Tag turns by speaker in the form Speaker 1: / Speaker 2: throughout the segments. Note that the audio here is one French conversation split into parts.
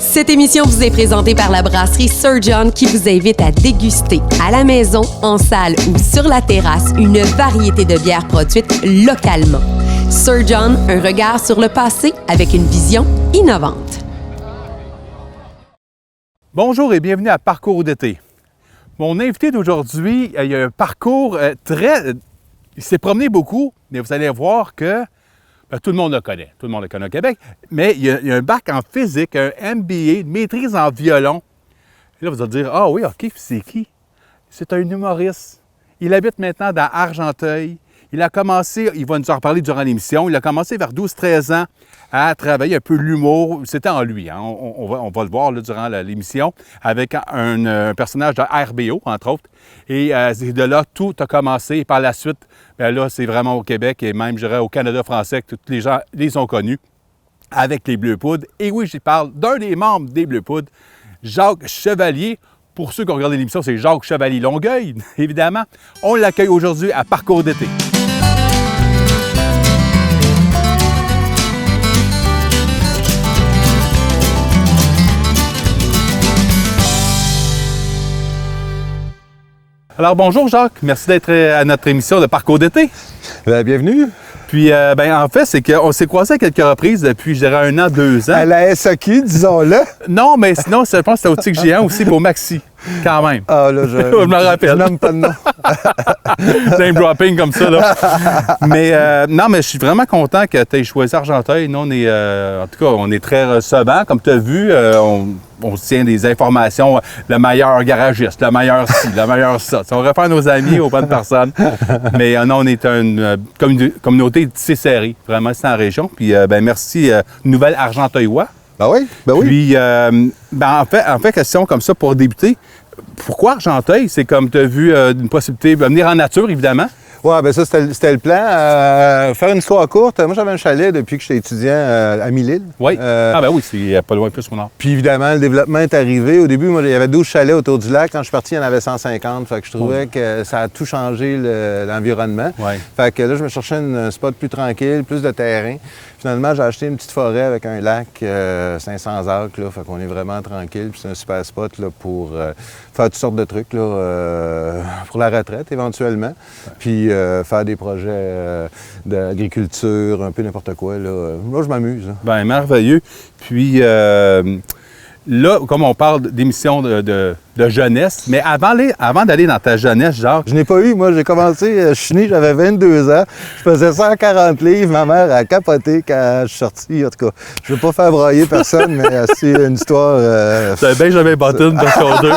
Speaker 1: Cette émission vous est présentée par la brasserie Sir John qui vous invite à déguster à la maison, en salle ou sur la terrasse une variété de bières produites localement. Sir John, un regard sur le passé avec une vision innovante.
Speaker 2: Bonjour et bienvenue à Parcours d'été. Mon invité d'aujourd'hui, il a un parcours il s'est promené beaucoup, mais vous allez voir que tout le monde le connaît. Tout le monde le connaît au Québec. Mais il y a un bac en physique, un MBA, une maîtrise en violon. Et là, vous allez dire, ah oui, OK, c'est qui? C'est un humoriste. Il habite maintenant dans Argenteuil. Il a commencé, il va nous en reparler durant l'émission, il a commencé vers 12-13 ans à travailler un peu l'humour. C'était en lui, hein? On va le voir là, durant l'émission, avec un personnage de RBO, entre autres. Et de là, tout a commencé. Et par la suite, bien là, c'est vraiment au Québec et même, je dirais, au Canada français que tous les gens les ont connus avec les Bleu Poudre. Et oui, je parle d'un des membres des Bleu Poudre, Jacques Chevalier. Pour ceux qui ont regardé l'émission, c'est Jacques Chevalier-Longueuil, évidemment. On l'accueille aujourd'hui à Parcours d'été. Alors bonjour Jacques, merci d'être à notre émission de Parcours d'été.
Speaker 3: Bienvenue.
Speaker 2: Puis en fait, c'est qu'on s'est croisés à quelques reprises depuis, je dirais, 1 an, 2 ans.
Speaker 3: À la SAQ, disons-le.
Speaker 2: Non, mais sinon, je pense que c'était au Tic Géant aussi pour Maxi, quand même.
Speaker 3: Ah là, je
Speaker 2: me rappelle.
Speaker 3: Je nomme pas de nom.
Speaker 2: Name dropping comme ça, là. Mais non, mais je suis vraiment content que tu aies choisi Argenteuil. Nous, en tout cas, on est très recevants. Comme tu as vu, on se tient des informations, le meilleur garagiste, le meilleur ci, le meilleur ça. On réfère nos amis aux bonnes personnes. Mais non, on est une communauté tissée serrée. Vraiment, c'est en région. Puis, merci, Nouvelle Argenteuillois.
Speaker 3: Ben oui, ben oui.
Speaker 2: Puis, en fait, question comme ça pour débuter. Pourquoi Argenteuil? C'est comme tu as vu une possibilité de venir en nature, évidemment.
Speaker 3: Oui, bien ça, c'était le plan. Faire une histoire courte, moi j'avais un chalet depuis que j'étais étudiant à Mille-Îles.
Speaker 2: Oui. Oui, c'est pas loin plus au nord.
Speaker 3: Puis évidemment, le développement est arrivé. Au début, moi, il y avait 12 chalets autour du lac. Quand je suis parti, il y en avait 150. Fait que je trouvais que ça a tout changé l'environnement.
Speaker 2: Ouais.
Speaker 3: Fait que là, je me cherchais un spot plus tranquille, plus de terrain. Finalement, j'ai acheté une petite forêt avec un lac, 500 acres, là, fait qu'on est vraiment tranquille. Puis c'est un super spot là, pour faire toutes sortes de trucs, là, pour la retraite éventuellement. Puis faire des projets d'agriculture, un peu n'importe quoi. Là. Moi, je m'amuse. Hein.
Speaker 2: Bien, merveilleux. Puis là, comme on parle d'émissions de jeunesse, mais avant d'aller dans ta jeunesse, Jacques...
Speaker 3: Je n'ai pas eu, moi, j'ai commencé, je suis né, j'avais 22 ans, je faisais 140 livres, ma mère a capoté quand je suis sorti, en tout cas. Je ne veux pas faire brailler personne, mais c'est une histoire...
Speaker 2: J'avais bien jamais battu une version 2.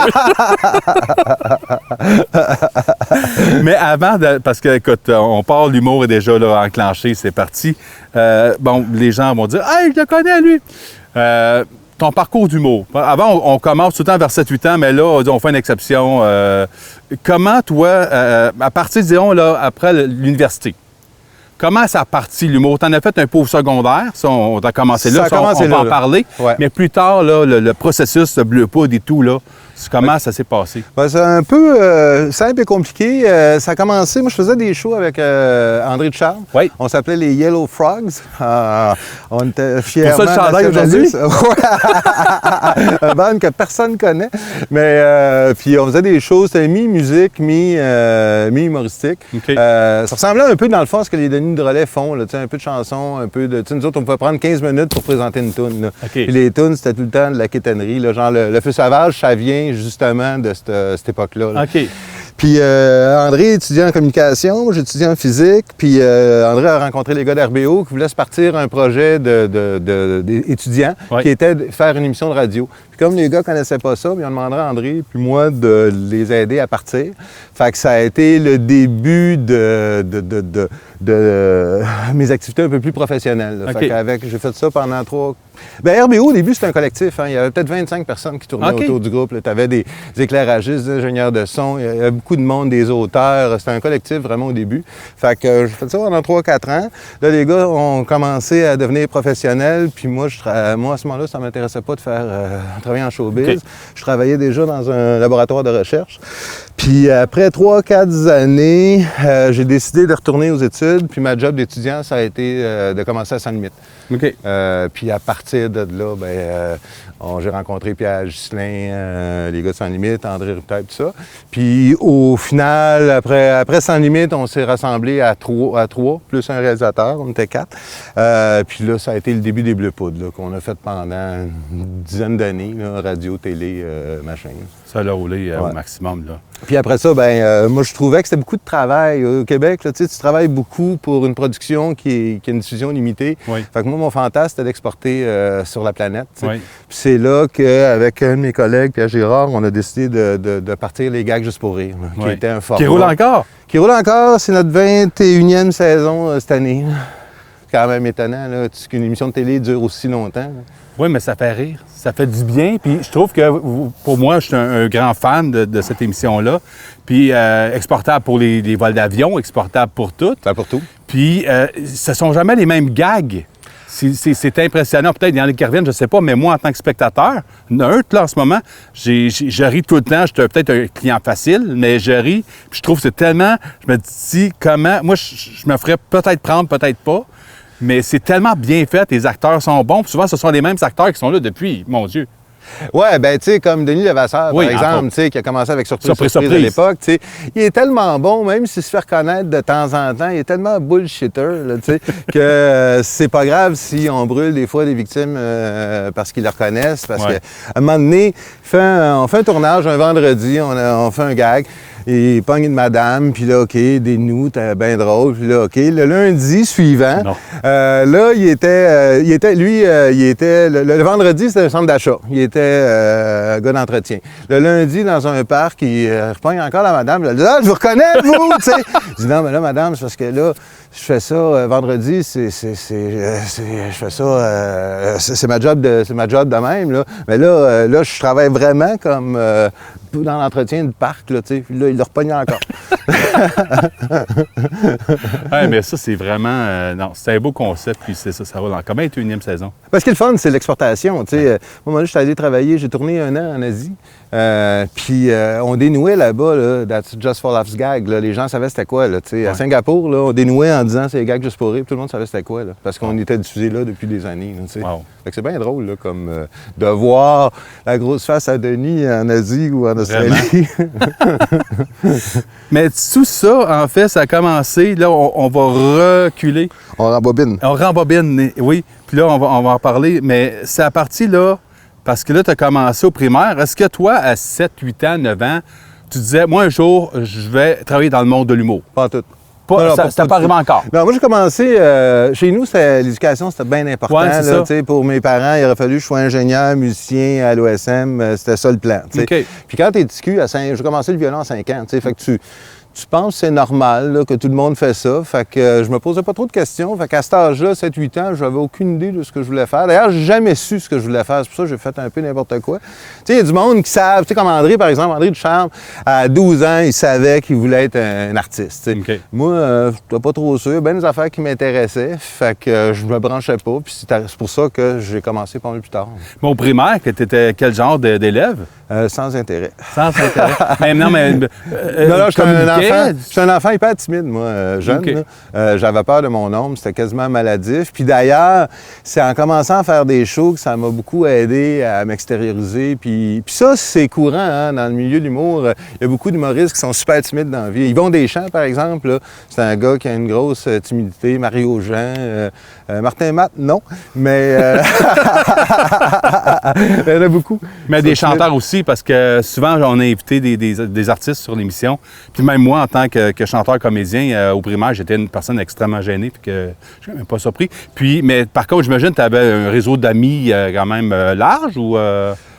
Speaker 2: Mais avant, parce que, écoute, on part, l'humour est déjà là, enclenché, c'est parti. Bon, les gens vont dire « Hey, je le connais, lui! » Ton parcours d'humour. Avant, on commence tout le temps vers 7-8 ans, mais là, on fait une exception. Comment, toi, à partir, disons, là, après l'université, comment ça a parti l'humour? Tu en as fait un peu au secondaire, ça, on a commencé là, on va en parler.
Speaker 3: Ouais.
Speaker 2: Mais plus tard, là, le processus de Bleu Poudre et tout, là, comment ça s'est passé?
Speaker 3: Ben, c'est un peu simple et compliqué. Ça a commencé, moi je faisais des shows avec André Ducharme.
Speaker 2: Oui.
Speaker 3: On s'appelait les Yellow Frogs. On était fièrement
Speaker 2: pour ça le chandail aujourd'hui?
Speaker 3: Un band que personne ne connaît. Mais puis on faisait des shows, c'était mi-musique, mi-humoristique.
Speaker 2: Okay.
Speaker 3: Ça ressemblait un peu dans le fond à ce que les Denis de Relais font, là, un peu de chansons, un peu de... Nous autres, on pouvait prendre 15 minutes pour présenter une toune.
Speaker 2: Okay.
Speaker 3: Puis les tounes, c'était tout le temps de la quétanerie. Là, genre le Feu sauvage, ça vient justement de cette époque-là. Là.
Speaker 2: OK.
Speaker 3: Puis André étudiait en communication, moi j'étudiais en physique, puis André a rencontré les gars d'RBO qui voulaient se partir un projet d'étudiants qui était de faire une émission de radio. Puis comme les gars connaissaient pas ça, ils ont demandé à André puis moi de les aider à partir. Fait que ça a été le début de mes activités un peu plus professionnelles.
Speaker 2: Okay.
Speaker 3: Fait j'ai fait ça pendant 3... Bien, RBO, au début, c'était un collectif. Hein. Il y avait peut-être 25 personnes qui tournaient autour du groupe. Tu avais des éclairagistes, des ingénieurs de son, il y avait beaucoup de monde, des auteurs. C'était un collectif vraiment au début. Fait que j'ai fait ça pendant 3-4 ans. Là, les gars ont commencé à devenir professionnels. Puis moi, à ce moment-là, ça ne m'intéressait pas de travailler en showbiz. Okay. Je travaillais déjà dans un laboratoire de recherche. Puis après 3-4 années, j'ai décidé de retourner aux études. Puis ma job d'étudiant, ça a été de commencer à Sans Limite.
Speaker 2: OK.
Speaker 3: Puis à partir de là, j'ai rencontré Pierre Ghislain, les gars de Sans Limite, André Rupert, tout ça. Puis au final, après Sans Limite, on s'est rassemblés à trois, plus un réalisateur, on était 4. Puis là, ça a été le début des Bleu Poudre, là, qu'on a fait pendant une dizaine d'années, là, radio, télé, machin.
Speaker 2: Ça a roulé au maximum, là.
Speaker 3: Puis après ça, moi, je trouvais que c'était beaucoup de travail. Au Québec, là, tu travailles beaucoup pour une production qui a une diffusion limitée.
Speaker 2: Oui.
Speaker 3: Fait que moi, mon fantasme, c'était d'exporter sur la planète.
Speaker 2: Oui.
Speaker 3: Puis c'est là qu'avec un de mes collègues, Pierre Girard, on a décidé de partir les gags juste pour rire, là, qui était un format.
Speaker 2: Qui roule encore?
Speaker 3: Qui roule encore. C'est notre 21e saison cette année. C'est quand même étonnant là, qu'une émission de télé dure aussi longtemps. Là.
Speaker 2: Oui, mais ça fait rire. Ça fait du bien. Puis je trouve que, pour moi, je suis un grand fan de cette émission-là. Puis exportable pour les vols d'avion, exportable pour tout.
Speaker 3: Ça pour tout.
Speaker 2: Puis ce sont jamais les mêmes gags. C'est impressionnant. Peut-être il y en a qui reviennent, je ne sais pas, mais moi, en tant que spectateur, neutre, là, en ce moment, je ris tout le temps. Je suis peut-être un client facile, mais je ris. Puis je trouve que c'est tellement... Je me dis comment... Moi, je me ferais peut-être prendre, peut-être pas. Mais c'est tellement bien fait, les acteurs sont bons. Puis souvent, ce sont les mêmes acteurs qui sont là depuis, mon Dieu.
Speaker 3: Ouais, tu sais, comme Denis Levasseur,
Speaker 2: oui,
Speaker 3: par exemple, tu sais, qui a commencé avec Surprise à l'époque, tu sais, il est tellement bon, même s'il se fait reconnaître de temps en temps, il est tellement bullshitter, là, tu sais, que c'est pas grave si on brûle des fois des victimes parce qu'ils le reconnaissent, parce qu'à un moment donné, on fait un tournage un vendredi, on fait un gag, il pogne une madame, puis là, OK, des nous, t'es bien drôle, puis là, OK. Le lundi suivant, là, le vendredi, c'était un centre d'achat. Il était un gars d'entretien. Le lundi, dans un parc, il repogne encore la madame. Il dit « Ah, je vous reconnais, vous! » tu sais. Je dis « Non, mais là, madame, c'est parce que là, je fais ça vendredi, je fais ça, c'est ma job de même, là. Mais là, je travaille vraiment comme dans l'entretien du parc, là, tu sais. Puis là, il le repogne encore.
Speaker 2: Ouais, mais ça, c'est vraiment... non, c'est un beau concept, puis c'est ça roule encore. 21e saison.
Speaker 3: Parce que le fun, c'est l'exportation, tu sais. Moi, je suis allé travailler, j'ai tourné 1 an en Asie. Puis on dénouait là-bas, là, That's Just for Laughs Gag. Là. Les gens savaient c'était quoi. Là, à Singapour, là, on dénouait en disant c'est gags juste pour rire. Tout le monde savait c'était quoi. Là, parce qu'on était diffusé là depuis des années. Là, fait que c'est bien drôle là, comme, de voir la grosse face à Denis en Asie ou en Australie.
Speaker 2: Mais tout ça, en fait, ça a commencé. Là, on va reculer.
Speaker 3: On rembobine.
Speaker 2: On rembobine, oui. Puis là, on va en parler. Mais c'est à partir là... Parce que là, tu as commencé au primaire. Est-ce que toi, à 7, 8 ans, 9 ans, tu disais, moi, un jour, je vais travailler dans le monde de l'humour?
Speaker 3: Pas tout.
Speaker 2: Ça pas arrivé encore?
Speaker 3: Non, moi, j'ai commencé... chez nous, l'éducation, c'était bien important.
Speaker 2: Ouais,
Speaker 3: là, pour mes parents, il aurait fallu que je sois ingénieur, musicien à l'OSM. C'était ça le plan.
Speaker 2: Okay.
Speaker 3: Puis quand tu es TQ, j'ai commencé le violon à 5 ans. Fait que tu penses que c'est normal là, que tout le monde fait ça. Fait que je me posais pas trop de questions. Fait qu'à cet âge-là, 7-8 ans, j'avais aucune idée de ce que je voulais faire. D'ailleurs, j'ai jamais su ce que je voulais faire. C'est pour ça que j'ai fait un peu n'importe quoi. Tu sais, il y a du monde qui savent. Tu sais, comme André, par exemple, André Ducharme, à 12 ans, il savait qu'il voulait être un artiste. Okay. Moi, je n'étais pas trop sûr. Bien des affaires qui m'intéressaient. Fait que je me branchais pas. Puis c'est pour ça que j'ai commencé pas mal plus tard.
Speaker 2: Mais au primaire, tu étais quel genre d'élève?
Speaker 3: Sans intérêt.
Speaker 2: Sans intérêt? Non,
Speaker 3: j'étais un enfant hyper timide, moi, jeune. Okay. J'avais peur de mon ombre, c'était quasiment maladif. Puis d'ailleurs, c'est en commençant à faire des shows que ça m'a beaucoup aidé à m'extérioriser. Puis ça, c'est courant hein, dans le milieu de l'humour. Il y a beaucoup d'humoristes qui sont super timides dans la vie. Yvon Deschamps, par exemple, là, c'est un gars qui a une grosse timidité. Mario Jean, Martin Matt, non. Mais il y en a beaucoup.
Speaker 2: Mais des chanteurs aussi, parce que souvent, on a invité des artistes sur l'émission. Puis même moi, en tant que chanteur-comédien, au primaire, j'étais une personne extrêmement gênée, puis que je suis même pas surpris. Puis, mais par contre, j'imagine que tu avais un réseau d'amis quand même large ou...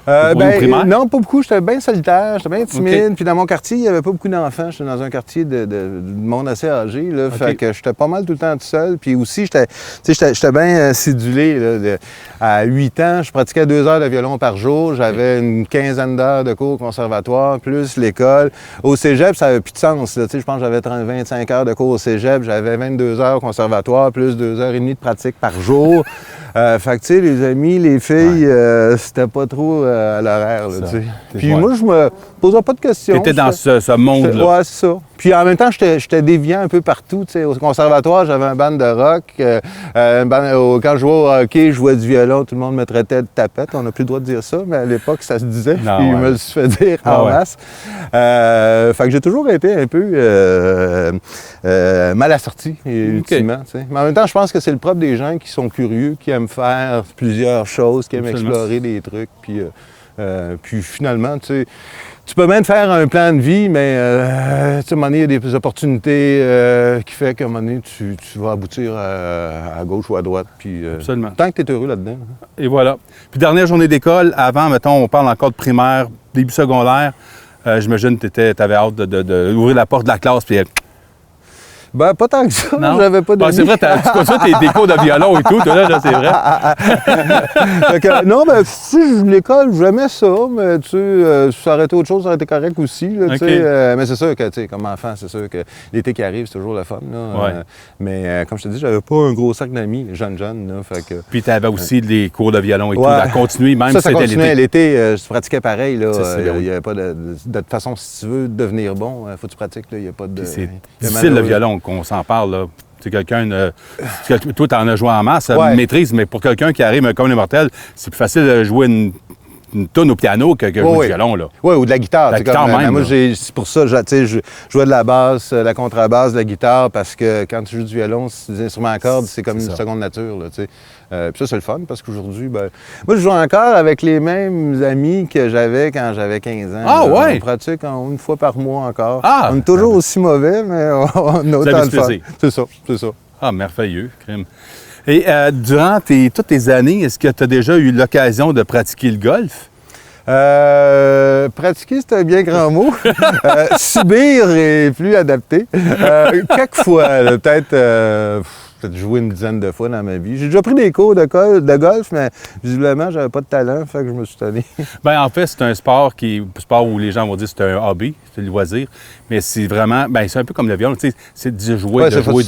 Speaker 3: non, pas beaucoup. J'étais bien solitaire, j'étais bien timide. Okay. Puis dans mon quartier, il n'y avait pas beaucoup d'enfants. J'étais dans un quartier de monde assez âgé. Là, okay. Fait que j'étais pas mal tout le temps tout seul. Puis aussi, j'étais bien sidulé. Là, à 8 ans, je pratiquais 2 heures de violon par jour. J'avais une quinzaine d'heures de cours au conservatoire, plus l'école. Au cégep, ça n'avait plus de sens. Là. Je pense que j'avais 25 heures de cours au cégep. J'avais 22 heures au conservatoire, plus 2 heures et demie de pratique par jour. Fait que, tu sais, les amis, les filles, c'était pas trop à l'horaire, là, tu sais. Puis moi, je me posais pas de questions.
Speaker 2: T'étais dans ce monde-là.
Speaker 3: Ouais, c'est ça. Puis en même temps, j'étais déviant un peu partout. Tu sais, au conservatoire, j'avais un band de rock. Quand je jouais au hockey, je jouais du violon. Tout le monde me traitait de tapette. On n'a plus le droit de dire ça, mais à l'époque, ça se disait. Puis il me le fait dire en masse. Fait que j'ai toujours été un peu mal assorti, ultimement. Tu sais. Mais en même temps, je pense que c'est le propre des gens qui sont curieux, qui aiment faire plusieurs choses, qui aiment explorer des trucs. Puis finalement, tu sais, tu peux même faire un plan de vie, mais à un moment donné, il y a des opportunités qui font qu'à un moment donné, tu vas aboutir à gauche ou à droite. Puis, tant que tu es heureux là-dedans.
Speaker 2: Et voilà. Puis dernière journée d'école, avant, mettons, on parle encore de primaire, début secondaire, j'imagine que tu avais hâte d'ouvrir la porte de la classe, puis...
Speaker 3: Ben, pas tant que ça. Non? J'avais pas de.
Speaker 2: C'est vrai, tu continues tes cours de violon et tout, là, c'est vrai.
Speaker 3: Non, ben, si l'école, j'aimais ça, mais tu sais, si ça aurait été autre chose, ça aurait été correct aussi. Là, mais c'est sûr que, tu sais, comme enfant, c'est sûr que l'été qui arrive, c'est toujours le fun. Là, mais comme je te dis, j'avais pas un gros sac d'amis, jeunes. Là, fait que,
Speaker 2: puis tu avais aussi des cours de violon et tout, à continuer, même si c'était l'été.
Speaker 3: Ça continuait l'été, je pratiquais pareil. Il n'y avait pas de toute façon, si tu veux devenir bon, il faut que tu pratiques. Il n'y a pas de.
Speaker 2: C'est difficile le violon. Qu'on s'en parle, là. C'est quelqu'un... toi, t'en as joué en masse, maîtrise, mais pour quelqu'un qui arrive comme les mortels, c'est plus facile de jouer une toune au piano que jouer du violon, là.
Speaker 3: Oui, ou de la guitare.
Speaker 2: La guitare même.
Speaker 3: Moi, c'est pour ça, je jouais de la basse, la contrebasse, de la guitare, parce que quand tu joues du violon, des instruments à cordes, c'est comme une seconde nature, là, tu sais. Puis ça, c'est le fun, parce qu'aujourd'hui, moi, je joue encore avec les mêmes amis que j'avais quand j'avais 15 ans.
Speaker 2: Ah, ouais?
Speaker 3: On pratique une fois par mois encore.
Speaker 2: Ah!
Speaker 3: On est toujours aussi mauvais, mais on a autant de fun. C'est ça.
Speaker 2: Ah, merveilleux, crime. Et durant toutes tes années, est-ce que tu as déjà eu l'occasion de pratiquer le golf?
Speaker 3: Pratiquer, c'est un bien grand mot. Subir est plus adapté. Quelques fois, peut-être joué une dizaine de fois dans ma vie. J'ai déjà pris des cours de golf, mais visiblement, j'avais pas de talent, fait que je me suis tanné.
Speaker 2: Bien, en fait, c'est un sport où les gens vont dire que c'est un hobby, c'est le loisir, mais c'est vraiment, c'est un peu comme le violon, tu sais, c'est de jouer, de jouer,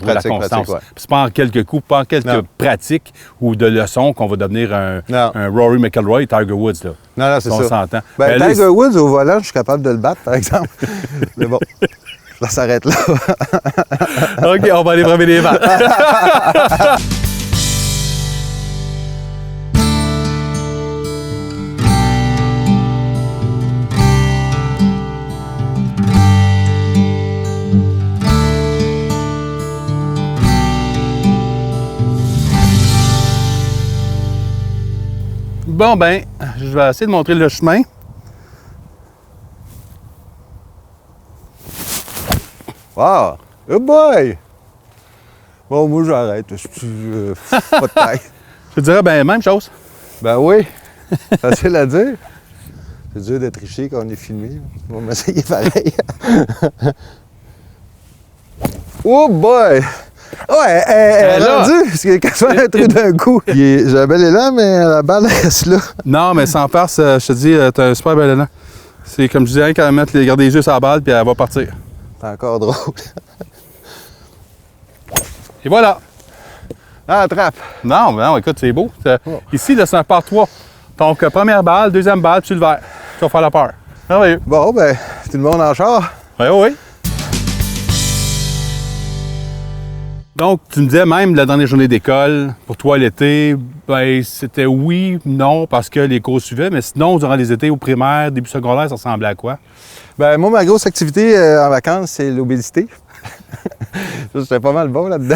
Speaker 2: la constance.
Speaker 3: Ouais.
Speaker 2: C'est pas en quelques coups, pas en quelques pratiques ou de leçons qu'on va devenir un Rory McIlroy, Tiger Woods, là.
Speaker 3: Non, c'est ça.
Speaker 2: On s'entend.
Speaker 3: Tiger Woods, au volant, je suis capable de le battre, par exemple. Mais bon. Ça s'arrête là.
Speaker 2: OK, on va aller promener les balles. Bon, je vais essayer de montrer le chemin.
Speaker 3: Wow! Oh boy! Bon, moi, j'arrête. Pas de taille.
Speaker 2: Je te dirais, même chose.
Speaker 3: Ben oui. Facile à dire. C'est dur de tricher quand on est filmé. On va m'essayer pareil. Oh boy! Oh, elle est rendue, parce que quand tu fais un truc d'un coup. J'ai un bel élan, mais la balle reste là.
Speaker 2: Non, mais sans farce, je te dis, t'as un super bel élan. C'est comme je disais, quand même, garder les yeux sur la balle, puis elle va partir.
Speaker 3: C'est encore drôle.
Speaker 2: Et voilà.
Speaker 3: Ah, attrape.
Speaker 2: Non, écoute, c'est beau. Ici, là, c'est un par 3. Donc, première balle, deuxième balle, puis tu le verre. Tu vas faire la peur. Merveilleux.
Speaker 3: Bon, tout le monde en char.
Speaker 2: Oui. Donc, tu me disais même la dernière journée d'école, pour toi l'été, c'était oui, non, parce que les cours suivaient, mais sinon, durant les étés au primaire, début secondaire, ça ressemblait à quoi?
Speaker 3: Moi, ma grosse activité en vacances, c'est l'obésité. Ça, j'étais pas mal bon là-dedans.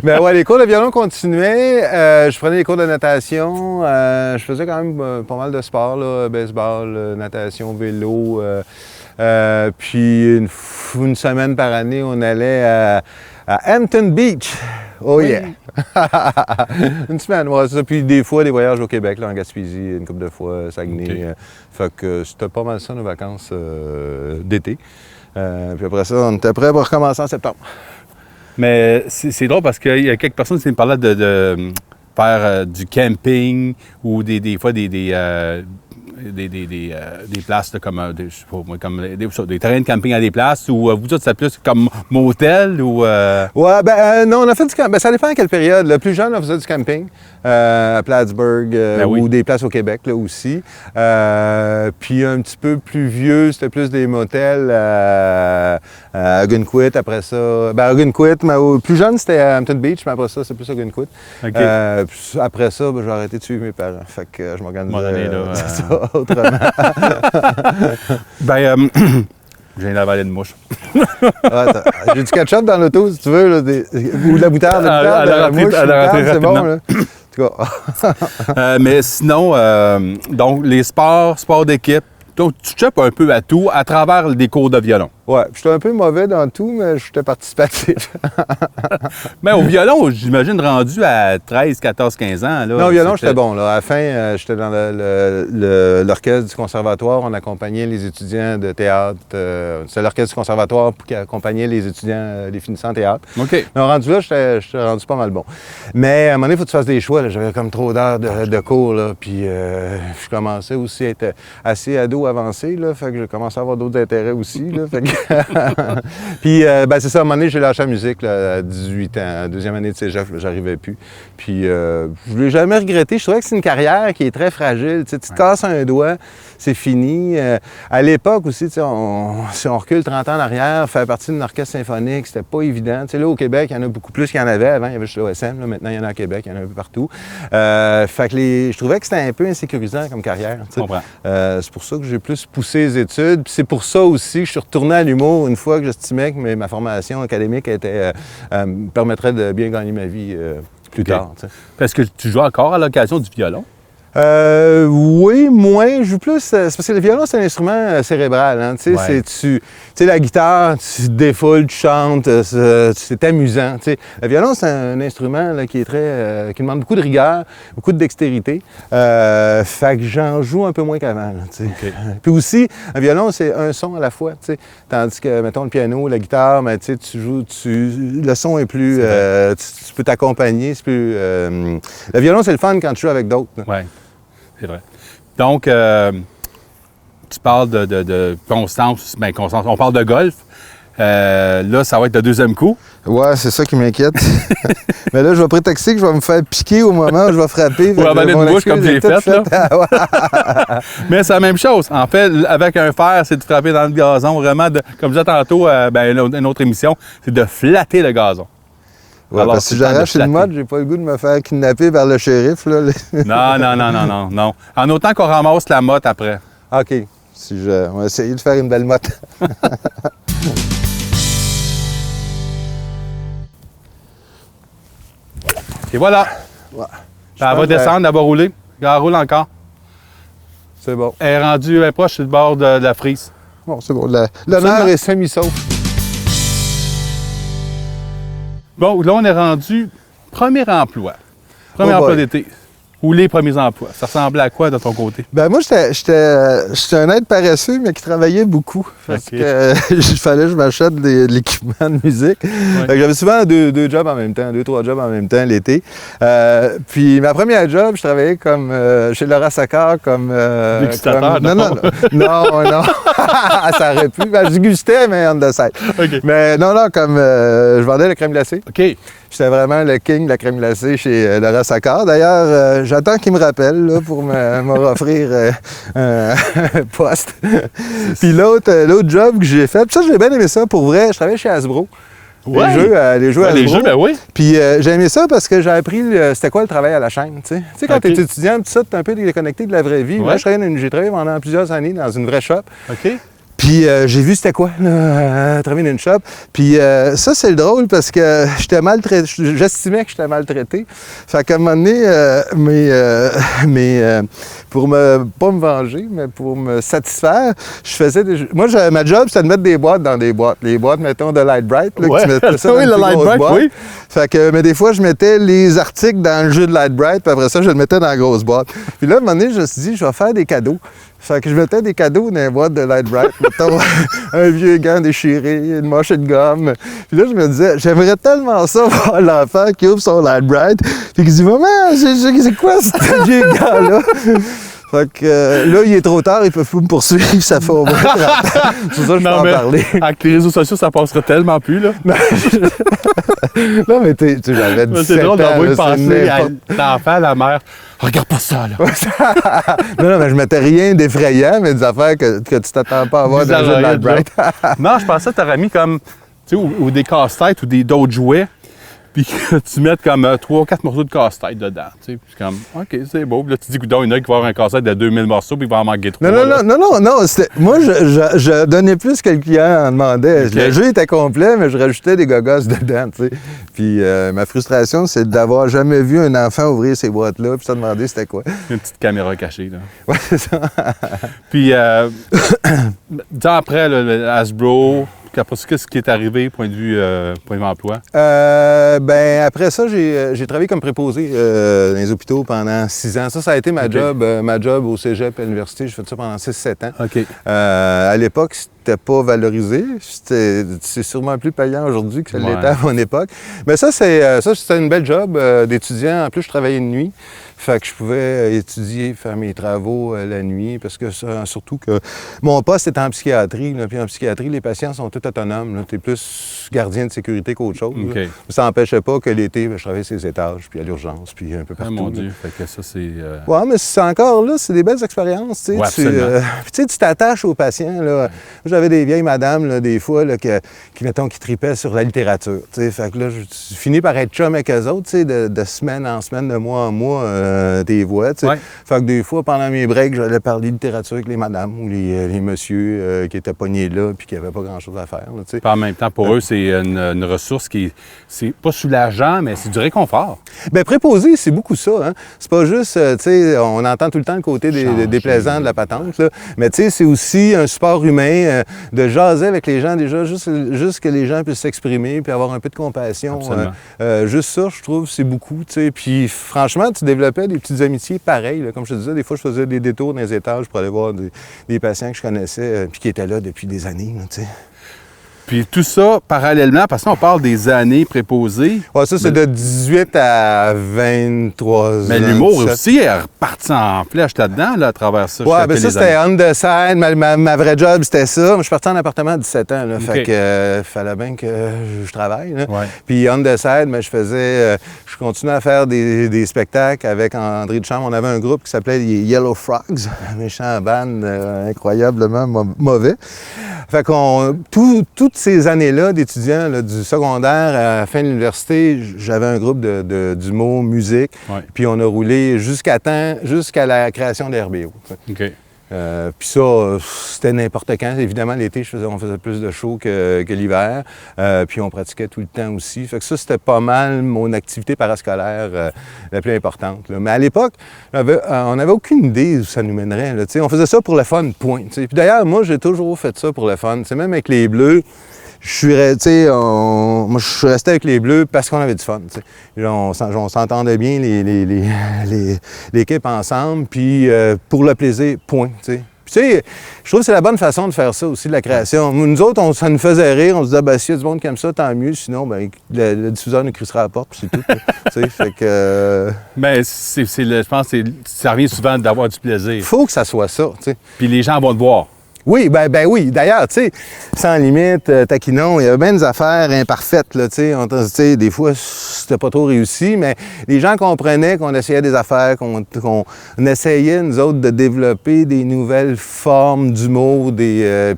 Speaker 3: Mais ouais, les cours de violon continuaient. Je prenais les cours de natation. Je faisais quand même pas mal de sport, là, baseball, natation, vélo. Puis une semaine par année, on allait à Hampton Beach. Oh yeah! Une semaine, ouais, c'est ça. Puis des fois, des voyages au Québec, là, en Gaspésie, une couple de fois, Saguenay. Okay. Fait que c'était pas mal ça, nos vacances d'été. Puis après ça, on était prêts pour recommencer en septembre.
Speaker 2: Mais c'est drôle parce qu'il y a quelques personnes qui me parlaient de faire du camping ou des fois des places là, comme, je sais pas, moi, comme des terrains de camping à des places ou vous autres, c'est plus comme motel ou...
Speaker 3: Ouais, non, on a fait du camping. Ça dépend à quelle période. Le plus jeune, on faisait du camping à Plattsburgh
Speaker 2: oui.
Speaker 3: ou des places au Québec là, aussi. Puis un petit peu plus vieux, c'était plus des motels à Ogunquit après ça. Ben, Ogunquit, mais plus jeune, c'était à Hampton Beach, mais après ça, c'est plus Ogunquit.
Speaker 2: Okay.
Speaker 3: Puis après ça, j'ai arrêté de suivre mes parents. Fait que je m'organisais ça autrement.
Speaker 2: Je viens d'avaler une mouche.
Speaker 3: J'ai du ketchup dans l'auto, si tu veux, là, ou de la moutarde, c'est bon, là. En tout cas.
Speaker 2: Mais sinon, donc les sports d'équipe, donc tu chopes un peu à tout à travers des cours de violon.
Speaker 3: Ouais, j'étais un peu mauvais dans tout, mais j'étais participatif.
Speaker 2: Mais au violon, j'imagine rendu à 13, 14, 15 ans. Là,
Speaker 3: non, au violon, j'étais bon. Là. À la fin, j'étais dans l'orchestre du conservatoire. On accompagnait les étudiants de théâtre. C'était l'orchestre du conservatoire qui accompagnait les étudiants, les finissants en théâtre.
Speaker 2: OK.
Speaker 3: Mais rendu là, j'étais rendu pas mal bon. Mais à un moment donné, il faut que tu fasses des choix. J'avais comme trop d'heures de cours. Là, puis je commençais aussi à être assez ado avancé. Là, fait que j'ai commencé à avoir d'autres intérêts aussi. Là, fait que puis, c'est ça, à un moment donné, j'ai lâché la musique là, à 18 ans, deuxième année de cégep, j'arrivais plus. Puis, je ne l'ai jamais regretté. Je trouvais que c'est une carrière qui est très fragile. Tu te casses un doigt, c'est fini. À l'époque aussi, si on recule 30 ans en arrière, faire partie d'une orchestre symphonique, c'était pas évident. Tu sais, là, au Québec, il y en a beaucoup plus qu'il y en avait. Avant, il y avait juste l'OSM. Maintenant, il y en a à Québec, il y en a un peu partout. Fait que je trouvais que c'était un peu insécurisant comme carrière. C'est pour ça que j'ai plus poussé les études. Puis c'est pour ça aussi que je suis retourné à l'humour une fois que j'estimais que ma formation académique me permettrait de bien gagner ma vie plus tard. T'sais.
Speaker 2: Est-ce que tu joues encore à l'occasion du violon?
Speaker 3: Oui, moins. Je joue plus. C'est parce que le violon, c'est un instrument cérébral. Hein,
Speaker 2: ouais.
Speaker 3: Tu sais, la guitare, tu te défoules, tu chantes, c'est amusant. T'sais. Le violon, c'est un instrument là, qui qui demande beaucoup de rigueur, beaucoup de dextérité. Fait que j'en joue un peu moins qu'avant.
Speaker 2: Okay.
Speaker 3: Puis aussi, un violon, c'est un son à la fois. T'sais. Tandis que, mettons, le piano, la guitare, ben, tu joues, le son est plus. Tu peux t'accompagner. Le violon, c'est le fun quand tu joues avec d'autres.
Speaker 2: Oui. C'est vrai. Donc, tu parles de constance. Bien, constance. On parle de golf. Là, ça va être le deuxième coup.
Speaker 3: Ouais, c'est ça qui m'inquiète. Mais là, je vais prétexter que je vais me faire piquer au moment où je vais frapper.
Speaker 2: Ou avaler une bouche comme j'ai fait. Là. Mais c'est la même chose. En fait, avec un fer, c'est de frapper dans le gazon. Vraiment, comme je disais tantôt, une autre émission, c'est de flatter le gazon.
Speaker 3: Ouais, alors, parce que si j'arrache une motte, j'ai pas le goût de me faire kidnapper par le shérif. Là.
Speaker 2: Non. En autant qu'on ramasse la motte après.
Speaker 3: OK. On va essayer de faire une belle motte.
Speaker 2: Et voilà.
Speaker 3: Ouais.
Speaker 2: Elle va descendre, elle va rouler. Elle roule encore.
Speaker 3: C'est bon.
Speaker 2: Elle est rendue proche sur le bord de la frise.
Speaker 3: Bon, c'est bon. L'honneur est semi-sauf.
Speaker 2: Bon, là, on est rendu premier emploi. Premier emploi d'été. Ou les premiers emplois. Ça ressemblait à quoi de ton côté?
Speaker 3: Ben moi, j'étais un être paresseux, mais qui travaillait beaucoup. Parce que il fallait que je m'achète de l'équipement de musique. Ouais. J'avais souvent deux jobs en même temps, 2-3 jobs en même temps l'été. Puis ma première job, je travaillais comme chez Laura Saccard comme...
Speaker 2: dégustateur,
Speaker 3: non. Ça aurait pu. Ben, je gustais, mais on the side.
Speaker 2: Okay.
Speaker 3: Mais non, comme je vendais la crème glacée.
Speaker 2: OK.
Speaker 3: J'étais vraiment le king de la crème glacée chez Laura Saccard. D'ailleurs, j'attends qu'il me rappelle là, pour me offrir un poste. Puis l'autre job que j'ai fait, puis ça, j'ai bien aimé ça. Pour vrai, je travaillais chez Hasbro.
Speaker 2: Ouais.
Speaker 3: Les jeux Hasbro.
Speaker 2: Les jeux, ben oui.
Speaker 3: Puis j'ai aimé ça parce que j'ai appris c'était quoi le travail à la chaîne. Tu sais, quand tu es étudiant, tout ça, tu es un peu déconnecté de la vraie vie. Moi, j'ai travaillé pendant plusieurs années dans une vraie shop.
Speaker 2: OK.
Speaker 3: Puis j'ai vu c'était quoi, là, travailler dans une shop. Puis ça, c'est drôle parce que j'étais maltraité. J'estimais que j'étais maltraité. Fait qu'à un moment donné, pour pas me venger, mais pour me satisfaire, je faisais moi, ma job, c'était de mettre des boîtes dans des boîtes. Les boîtes, mettons, de Light Bright. Là, que tu mettais ça dans
Speaker 2: le Light Bright, oui.
Speaker 3: Fait que, mais des fois, je mettais les articles dans le jeu de Light Bright, puis après ça, je le mettais dans la grosse boîte. Puis là, à un moment donné, je me suis dit, je vais faire des cadeaux. Fait que je mettais des cadeaux dans les boîtes de Light Bright. Mettons, un vieux gant déchiré, une mâchée de gomme. Puis là, je me disais, j'aimerais tellement ça voir l'enfant qui ouvre son Light Bright. Puis qui dit, maman, c'est quoi ce vieux gant-là? Fait que là, il est trop tard, ils peuvent plus me poursuivre, ça fait au moins 30 ans. C'est pour ça que je peux en parler.
Speaker 2: Avec les réseaux sociaux, ça passerait tellement plus, là.
Speaker 3: Non, mais tu sais, j'avais 17 ans.
Speaker 2: C'est drôle d'envoyer
Speaker 3: là,
Speaker 2: penser à l'enfant, à la mère. Regarde pas ça, là.
Speaker 3: Non, mais je mettais rien d'effrayant, mais des affaires que tu t'attends pas à voir dans le jeu de Matt Bright.
Speaker 2: Non, je pensais que tu aurais mis comme, tu sais, ou des casse-têtes ou d'autres jouets, puis que tu mettes comme 3 ou 4 morceaux de casse-tête dedans. Tu sais, puis c'est comme, OK, c'est beau. Puis là, tu dis, il y en a qui va avoir un casse-tête de 2000 morceaux, puis il va en manquer 3.
Speaker 3: Non. Moi, je donnais plus que le client en demandait.
Speaker 2: Okay.
Speaker 3: Le jeu était complet, mais je rajoutais des gogosses dedans, tu sais. Puis ma frustration, c'est d'avoir jamais vu un enfant ouvrir ces boîtes-là, puis se demander c'était quoi.
Speaker 2: Une petite caméra cachée, là.
Speaker 3: Ouais, c'est ça.
Speaker 2: Puis, après, le Hasbro, puis après ça, qu'est-ce qui est arrivé, point de vue emploi?
Speaker 3: Ben après ça, j'ai travaillé comme préposé dans les hôpitaux pendant 6 ans. Ça a été ma job au cégep à l'université. J'ai fait ça pendant 6-7 ans.
Speaker 2: OK.
Speaker 3: À l'époque, c'était pas valorisé. C'est sûrement plus payant aujourd'hui que ça l'était à mon époque. Mais c'était une belle job d'étudiant. En plus, je travaillais de nuit. Fait que je pouvais étudier, faire mes travaux la nuit, parce que surtout que mon poste est en psychiatrie. Là, puis en psychiatrie, les patients sont tous autonomes. Tu es plus gardien de sécurité qu'autre chose.
Speaker 2: Okay.
Speaker 3: Ça n'empêchait pas que l'été, je travaillais sur les étages, puis à l'urgence, puis un peu partout.
Speaker 2: Ah, mon Dieu, fait que ça, c'est...
Speaker 3: Ouais, mais c'est encore là, c'est des belles expériences. Tu sais,
Speaker 2: absolument.
Speaker 3: Tu t'attaches aux patients. Là. J'avais des vieilles madames, là, des fois, là, qui tripaient sur la littérature. Fait que là, je finis par être chum avec eux autres, de semaine en semaine, de mois en mois, des voix. Ouais. Fait que des fois, pendant mes breaks, j'allais parler littérature avec les madames ou les messieurs qui étaient pognés là puis qui n'avaient pas grand-chose à faire. Là,
Speaker 2: en même temps, pour eux, c'est une ressource qui c'est pas soulageant, mais c'est du réconfort.
Speaker 3: Bien, préposé, c'est beaucoup ça. Hein? C'est pas juste, tu sais, on entend tout le temps le côté déplaisant de la patente, là. Mais tu sais, c'est aussi un support humain, de jaser avec les gens déjà, juste que les gens puissent s'exprimer puis avoir un peu de compassion. Juste ça, je trouve, c'est beaucoup, tu sais. Puis franchement, tu développais des petites amitiés pareilles. Là. Comme je te disais, des fois, je faisais des détours dans les étages pour aller voir des patients que je connaissais puis qui étaient là depuis des années, là, tu sais.
Speaker 2: Puis tout ça, parallèlement, parce qu'on parle des années préposées.
Speaker 3: Ouais, ça, c'est de 18 à 23 ans.
Speaker 2: Mais l'humour aussi est reparti en flèche là-dedans, là, à travers ça.
Speaker 3: Ouais, bien ça, c'était on the side. Ma vraie job, c'était ça. Je suis parti en appartement à 17 ans, là. Okay. Fait que fallait bien que je travaille, là. Ouais. Puis on the side, mais je continuais à faire des spectacles avec André Duchamp. On avait un groupe qui s'appelait les Yellow Frogs, un méchant band incroyablement mauvais. Fait qu'on... Toutes ces années-là d'étudiants, là, du secondaire à la fin de l'université, j'avais un groupe d'humour, musique, puis on a roulé jusqu'à la création de RBO.
Speaker 2: OK.
Speaker 3: Puis ça, c'était n'importe quand. Évidemment, l'été, on faisait plus de shows que l'hiver. Puis on pratiquait tout le temps aussi. Fait que ça, c'était pas mal mon activité parascolaire la plus importante. Là. Mais à l'époque, on n'avait aucune idée où ça nous mènerait. Là, on faisait ça pour le fun, point. T'sais. Puis d'ailleurs, moi, j'ai toujours fait ça pour le fun. T'sais, même avec les Bleus, moi, je suis resté avec les Bleus parce qu'on avait du fun. On s'entendait bien l'équipe ensemble, puis pour le plaisir, point. T'sais. Puis, tu sais, je trouve que c'est la bonne façon de faire ça aussi, de la création. Nous autres, ça nous faisait rire. On se disait, s'il y a du monde qui aime ça, tant mieux. Sinon, le diffuseur nous crissera à la porte, puis c'est tout. Fait que...
Speaker 2: Mais je pense que ça revient souvent d'avoir du plaisir. Il
Speaker 3: faut que ça soit ça, tu sais.
Speaker 2: Puis les gens vont te voir.
Speaker 3: Oui, ben oui. D'ailleurs, tu sais, Sans limite, Taquinon, il y avait bien des affaires imparfaites, là, tu sais. Des fois, c'était pas trop réussi, mais les gens comprenaient qu'on essayait des affaires, qu'on essayait, nous autres, de développer des nouvelles formes d'humour,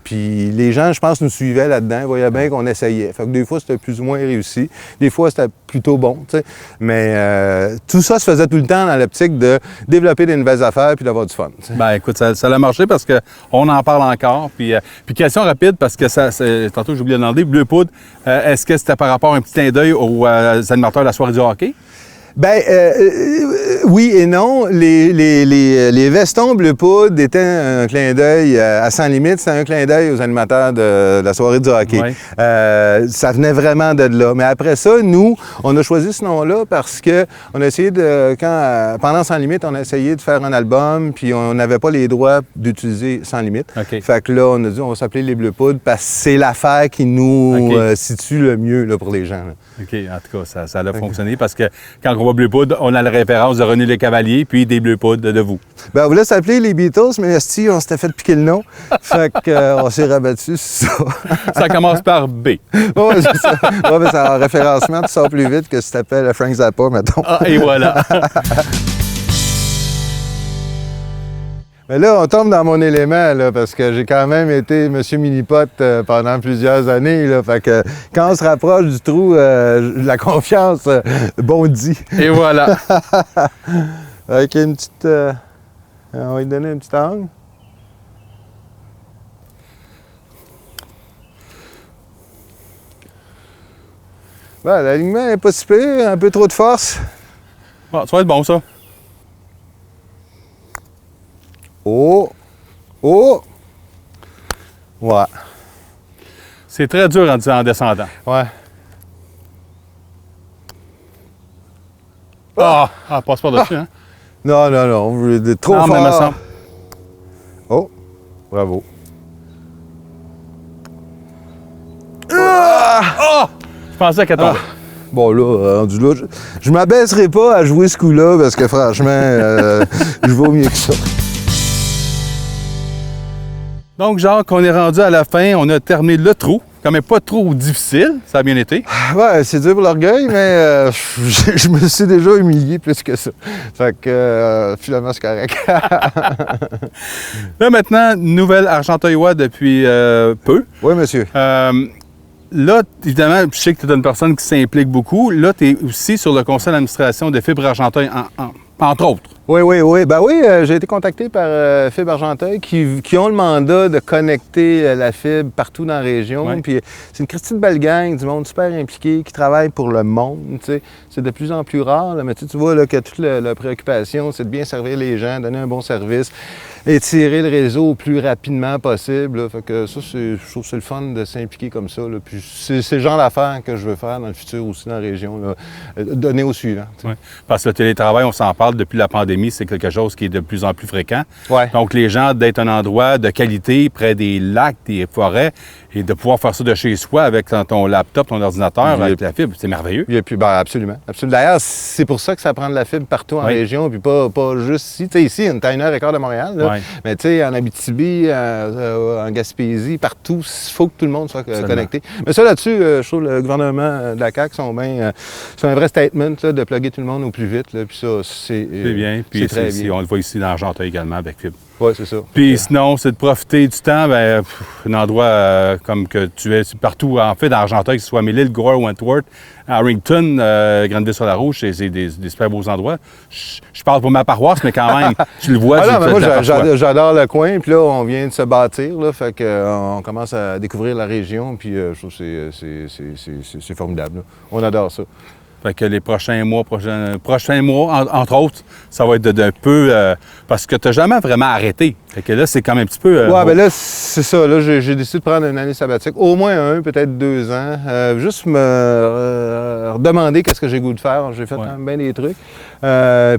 Speaker 3: puis les gens, je pense, nous suivaient là-dedans, ils voyaient bien qu'on essayait. Fait que des fois, c'était plus ou moins réussi. Des fois, c'était plutôt bon, tu sais. Mais tout ça se faisait tout le temps dans l'optique de développer des nouvelles affaires puis d'avoir du fun. T'sais.
Speaker 2: Ben écoute, ça a marché parce qu'on en parle encore. Puis question rapide, parce que tantôt j'ai oublié de demander, Bleu Poudre, est-ce que c'était par rapport à un petit clin d'œil aux animateurs de la soirée du hockey?
Speaker 3: Ben oui et non. Les vestons Bleu Poudre étaient un clin d'œil à Sans limite. C'était un clin d'œil aux animateurs de la soirée du hockey. Ouais. Ça venait vraiment de là. Mais après ça, nous, on a choisi ce nom-là parce que on a essayé pendant Sans limite, on a essayé de faire un album, puis on n'avait pas les droits d'utiliser Sans limite. Okay. Fait que là, on a dit on va s'appeler les Bleu Poudre parce que c'est l'affaire qui nous situe le mieux là, pour les gens. Là.
Speaker 2: OK. En tout cas, ça a fonctionné parce que quand on voit Bleu Poudre, on a la référence de René Le Cavalier puis des Bleu Poudre de vous.
Speaker 3: Ben, on voulait s'appeler les Beatles, mais esti, on s'était fait piquer le nom. Fait qu'on s'est rabattu sur ça.
Speaker 2: Ça commence par B.
Speaker 3: Oui, c'est ça. Ouais, mais en référencement, tu sors plus vite que si tu t'appelles Frank Zappa, mettons.
Speaker 2: Ah, et voilà.
Speaker 3: Mais là, on tombe dans mon élément, là, parce que j'ai quand même été Monsieur Minipot pendant plusieurs années. Là, fait que quand on se rapproche du trou, la confiance bondit.
Speaker 2: Et voilà.
Speaker 3: Avec une petite... on va lui donner un petit angle. Ben, l'alignement n'est pas si pire, un peu trop de force.
Speaker 2: Bon, ça va être bon, ça.
Speaker 3: Oh! Oh! Ouais.
Speaker 2: C'est très dur en descendant.
Speaker 3: Ouais.
Speaker 2: Ah, passe pas dessus, hein?
Speaker 3: Non, non, non, vous êtes trop
Speaker 2: Non, mais me
Speaker 3: fort.
Speaker 2: semble.
Speaker 3: Oh! Bravo.
Speaker 2: Ah! Je pensais qu'elle tombait.
Speaker 3: Bon, là, rendu là, je m'abaisserai pas à jouer ce coup-là parce que franchement, je vaux mieux que ça.
Speaker 2: Donc, Jacques, on est rendu à la fin. On a terminé le trou. Quand même pas trop difficile. Ça a bien été.
Speaker 3: Ouais, c'est dur pour l'orgueil, mais je me suis déjà humilié plus que ça. Fait que finalement, c'est correct.
Speaker 2: Là, maintenant, nouvelle Argenteuillois depuis peu.
Speaker 3: Oui, monsieur.
Speaker 2: Là, évidemment, je sais que tu es une personne qui s'implique beaucoup. Là, tu es aussi sur le conseil d'administration de Fibre Argenteuil, entre autres.
Speaker 3: Oui, oui, oui. Ben oui, j'ai été contacté par Fibre Argenteuil qui ont le mandat de connecter la fibre partout dans la région.
Speaker 2: Ouais.
Speaker 3: Puis c'est une Christie de belle gang, du monde super impliqué, qui travaille pour le monde. T'sais. C'est de plus en plus rare, là, mais tu vois là, que toute la préoccupation, c'est de bien servir les gens, donner un bon service, étirer le réseau le plus rapidement possible. Là. Fait que ça, je trouve que c'est le fun de s'impliquer comme ça. Là. Puis c'est le genre d'affaires que je veux faire dans le futur aussi dans la région, là. Donner au suivant.
Speaker 2: Ouais. Parce que le télétravail, on s'en parle depuis la pandémie, c'est quelque chose qui est de plus en plus fréquent.
Speaker 3: Ouais.
Speaker 2: Donc, les gens, d'être un endroit de qualité, près des lacs, des forêts, et de pouvoir faire ça de chez soi avec ton laptop, ton ordinateur, avec la fibre, c'est merveilleux.
Speaker 3: Et puis, ben, absolument. D'ailleurs, c'est pour ça que ça prend de la fibre partout en région, puis pas juste ici. Tu sais, ici, on est à 1h15 de Montréal, là.
Speaker 2: Ouais.
Speaker 3: Mais tu sais, en Abitibi, en Gaspésie, partout, il faut que tout le monde soit connecté. Mais ça, là-dessus, je trouve le gouvernement de la CAQ c'est un vrai statement là, de plugger tout le monde au plus vite. Là, puis ça, c'est
Speaker 2: bien. Puis
Speaker 3: très bien.
Speaker 2: on le voit ici dans Argenteuil également avec fibre.
Speaker 3: Oui, c'est ça.
Speaker 2: Puis sinon, c'est de profiter du temps, un endroit comme que tu es partout, en fait, dans Argenteuil, que ce soit Mille-Îles, Gore, Wentworth, Harrington, Grandville-sur-la-Rouge, c'est des super beaux endroits. Je parle pour ma paroisse, mais quand même, tu le vois.
Speaker 3: Moi, j'adore le coin, puis là, on vient de se bâtir, là, fait qu'on commence à découvrir la région, puis je trouve que c'est formidable. Là. On adore ça.
Speaker 2: Fait que les prochains mois, entre autres, ça va être d'un peu... parce que tu n'as jamais vraiment arrêté. Fait que là, c'est quand même un petit peu...
Speaker 3: Ben là, c'est ça. Là, j'ai décidé de prendre une année sabbatique. Au moins peut-être 2 ans. Juste me redemander qu'est-ce que j'ai goût de faire. J'ai fait quand même bien des trucs.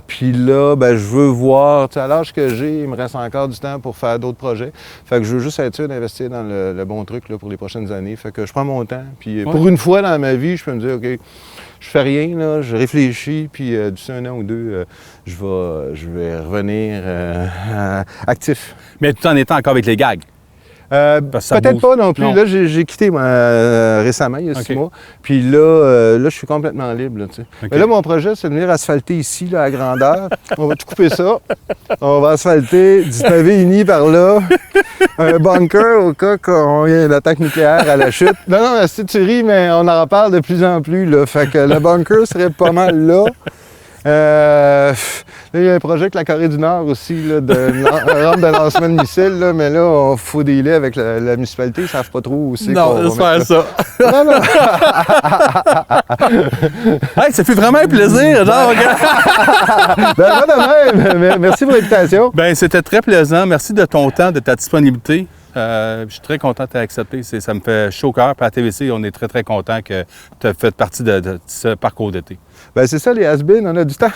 Speaker 3: Puis là, je veux voir... À l'âge que j'ai, il me reste encore du temps pour faire d'autres projets. Fait que je veux juste être sûr d'investir dans le bon truc là, pour les prochaines années. Fait que je prends mon temps. Puis pour une fois dans ma vie, je peux me dire, OK... Je fais rien, là, je réfléchis, puis d'ici 1 an ou 2, je vais revenir actif.
Speaker 2: Mais tout en étant encore avec les gags.
Speaker 3: Peut-être pas non plus. Non. Là, j'ai quitté récemment, il y a 6 mois. Puis là, je suis complètement libre. Là, okay. Mais là, mon projet, c'est de venir asphalter ici, là, à grandeur. On va tout couper ça. On va asphalter du pavé uni par là. Un bunker au cas qu'on ait une attaque nucléaire à la chute. Non, si tu ris, mais on en reparle de plus en plus. Là. Fait que le bunker serait pas mal là. Là, il y a un projet avec la Corée du Nord aussi, là, de rampe de lancement de missiles, là, mais là, il faut dealer avec la municipalité, ils ne savent pas trop où c'est.
Speaker 2: Non, laisse faire ça.
Speaker 3: Non.
Speaker 2: Hey, ça fait vraiment un plaisir, genre.
Speaker 3: Pas de même. Merci pour l'invitation.
Speaker 2: C'était très plaisant. Merci de ton temps, de ta disponibilité. Je suis très content de t'accepter. Ça me fait chaud au cœur. Puis à TVC, on est très, très content que tu aies fait partie de ce parcours d'été.
Speaker 3: C'est ça, les has-beens, on a du temps.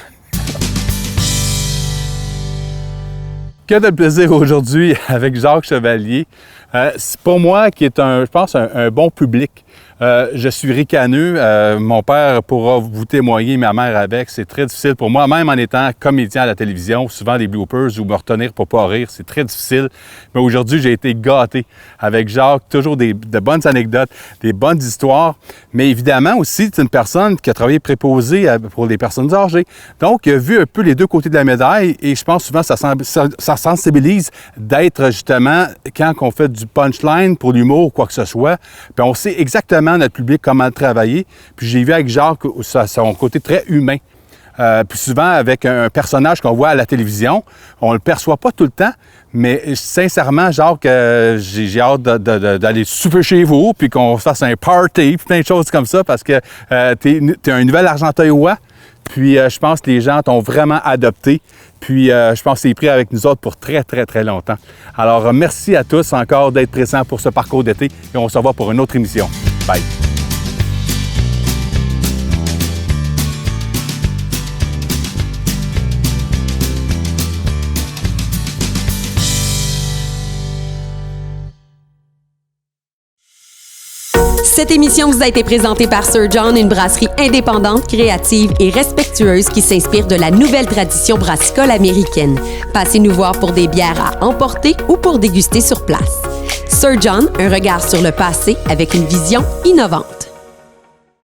Speaker 2: Que de plaisir aujourd'hui avec Jacques Chevalier. C'est pour moi qui est je pense, un bon public. Je suis ricaneux. Mon père pourra vous témoigner, ma mère avec. C'est très difficile pour moi, même en étant comédien à la télévision, souvent des bloopers ou me retenir pour pas rire, c'est très difficile. Mais aujourd'hui, j'ai été gâté avec Jacques, toujours de bonnes anecdotes, des bonnes histoires. Mais évidemment aussi, c'est une personne qui a travaillé préposé pour les personnes âgées. Donc, il a vu un peu les deux côtés de la médaille et je pense souvent que ça sensibilise d'être justement, quand on fait du punchline pour l'humour ou quoi que ce soit, puis on sait exactement notre public comment le travailler. Puis j'ai vu avec Jacques son côté très humain. Puis souvent, avec un personnage qu'on voit à la télévision, on ne le perçoit pas tout le temps, mais sincèrement, Jacques, j'ai hâte d'aller souper chez vous, puis qu'on fasse un party, puis plein de choses comme ça, parce que t'es un nouvel Argenteuillois. Puis je pense que les gens t'ont vraiment adopté. Puis je pense que c'est pris avec nous autres pour très, très, très longtemps. Alors merci à tous encore d'être présents pour ce parcours d'été et on se revoit pour une autre émission. Bye!
Speaker 1: Cette émission vous a été présentée par Sir John, une brasserie indépendante, créative et respectueuse qui s'inspire de la nouvelle tradition brassicole américaine. Passez nous voir pour des bières à emporter ou pour déguster sur place. Sir John, un regard sur le passé avec une vision innovante.